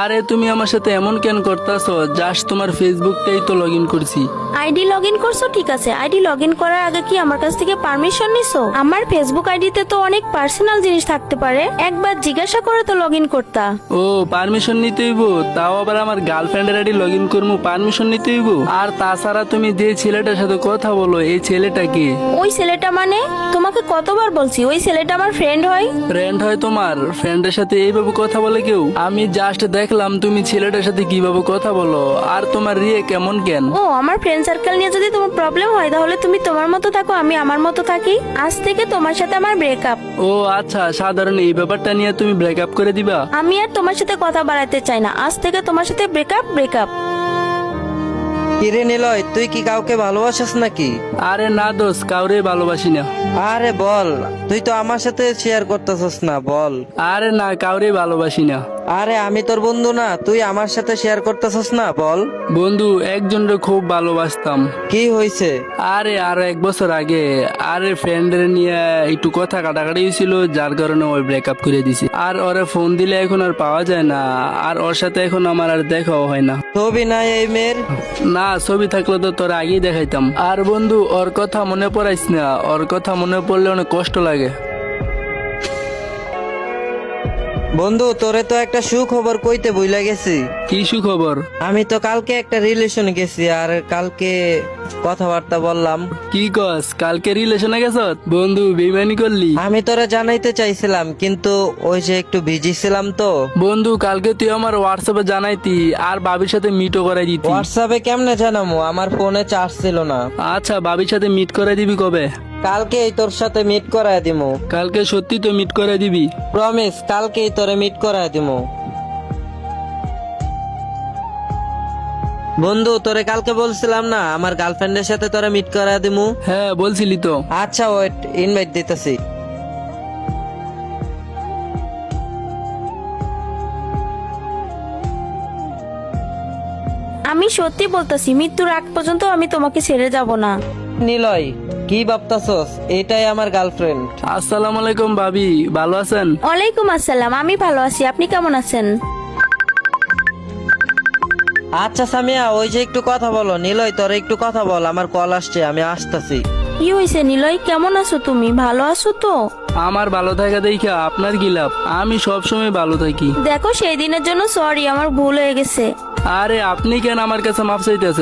আরে তুমি আমার সাথে এমন কেন করতেছো? জাস্ট তোমার ফেসবুকটাই তো লগ ইন করছি। আইডি লগ ইন করছো, ঠিক আছে। আইডি লগ ইন করার আগে কি আমার কাছ থেকে পারমিশন নিছো? আমার ফেসবুক আইডিতে তো অনেক পার্সোনাল জিনিস থাকতে পারে, একবার জিজ্ঞাসা করে তো লগ ইন করতা। ও পারমিশন নিতে হইব? তাও আবার আমার গার্লফ্রেন্ডের আইডি লগ ইন করবো, পারমিশন নিতে হইব? আর তাছাড়া তুমি যে ছেলেটার সাথে কথা বলো, এই ছেলেটা কে? ওই ছেলেটা মানে? তোমাকে কতবার বলছি ওই ছেলেটা আমার ফ্রেন্ড হয়। ফ্রেন্ড হয় তোমার? ফ্রেন্ডের সাথে এইভাবে কথা বলে কেউ? আমি জাস্ট দেখলাম তুমি ছেলেটার সাথে কিভাবে কথা বলো, আর তোমার রিয়ে কেমন কেন? ও, আমার ফ্রেন্ড সার্কেল নিয়ে যদি তোমার প্রবলেম হয় তাহলে তুমি তোমার মতো থাকো, আমি আমার মতো থাকি। আজ থেকে তোমার সাথে আমার ব্রেকআপ। ও আচ্ছা, সাধারণ এই ব্যাপারটা নিয়ে তুমি ব্রেকআপ করে দিবা? আমি আর তোমার সাথে কথা বাড়াতে চাই না, আজ থেকে তোমার সাথে ব্রেকআপ। কিরে নিলয়, তুই কি কাউকে ভালোবাসিস নাকি? আরে না দোস্ত, কাউরে ভালোবাসি না। আরে বল, তুই তো আমার সাথে শেয়ার করতেছস না, বল। আরে না, কাউরে ভালোবাসি না। আরে আমি তোর বন্ধু না, তুই আমার সাথে শেয়ার করতেছস না, বল। বন্ধু, একজনকে খুব ভালোবাসতাম। কি হয়েছে? আরে আর 1 বছর আগে আরে ফ্রেন্ডের নিয়ে একটু কথা কাটাকাটি হয়েছিল, যার কারণে ওই ব্রেকআপ করে দিছি। আর ওরে ফোন দিলে এখন আর পাওয়া যায় না, আর ওর সাথে এখন আমার আর দেখাও হয় না। ছবি নাই এই মেয়ের? না, ছবি থাকলে তো তোর আগেই দেখাইতাম। আর বন্ধু, ওর কথা মনে পড়াইস না, ওর কথা মনে পড়লে অনেক কষ্ট লাগে। বন্ধু, তোরে তো একটা সুখবর কইতে ভুলে গেছি। কি সুখবর? আমি তো কালকে একটা রিলেশনে গেছি, আর কালকে কথাবার্তা বললাম। কি কস, কালকে রিলেশনে গেছ? বন্ধু, বেইমানি করলি? আমি তোরে জানাইতে চাইছিলাম, কিন্তু ওই যে একটু বিজি ছিলাম তো। বন্ধু, কালকে তুই আমার হোয়াটসঅ্যাপে জানাইতি, আর বাবির সাথে মিটও করাই দিতি। হোয়াটসঅ্যাপে কেমনে জানামু, আমার ফোনে চার্জ ছিল না। আচ্ছা, বাবির সাথে মিট করাই দিবি কবে? কালকেই তোর সাথে মিট করায় দিমু। কালকে সত্যি তো মিট করে দিবি? প্রমিস, কালকেই তোরে মিট করায় দিমু। বন্ধু, তোরে কালকে বলছিলাম না আমার গার্লফ্রেন্ডের সাথে তোরে মিট করায় দিমু? হ্যাঁ, বলছিলি তো। আচ্ছা ওয়েট, ইনভাইট দিতেছি। আমি সত্যি বলতেছি, মৃত্যুর আগ পর্যন্ত আমি তোমাকে ছেড়ে যাব না। নিলয়, কি ভাবতাছস? এটাই আমার গার্লফ্রেন্ড। আসসালামু আলাইকুম ভাবি, ভালো আছেন? ওয়ালাইকুম আসসালাম, আমি ভালো আছি, আপনি কেমন আছেন? আচ্ছা সামিয়া, ওই যে একটু কথা বলো। নিলয়, তোরে একটু কথা বল, আমার কল আসছে, আমি আসতেছি। কি হয়েছে নিলয়, কেমন আছো তুমি? ভালো আছো তো? আমার ভালো থাকা দেখা আপনার কি লাভ? আমি সব সময় ভালো থাকি। দেখো, সেই দিনের জন্য সরি, আমার ভুল হয়ে গেছে। আরে আপনি কেন আমার কাছে মাপ চাইতেছেন?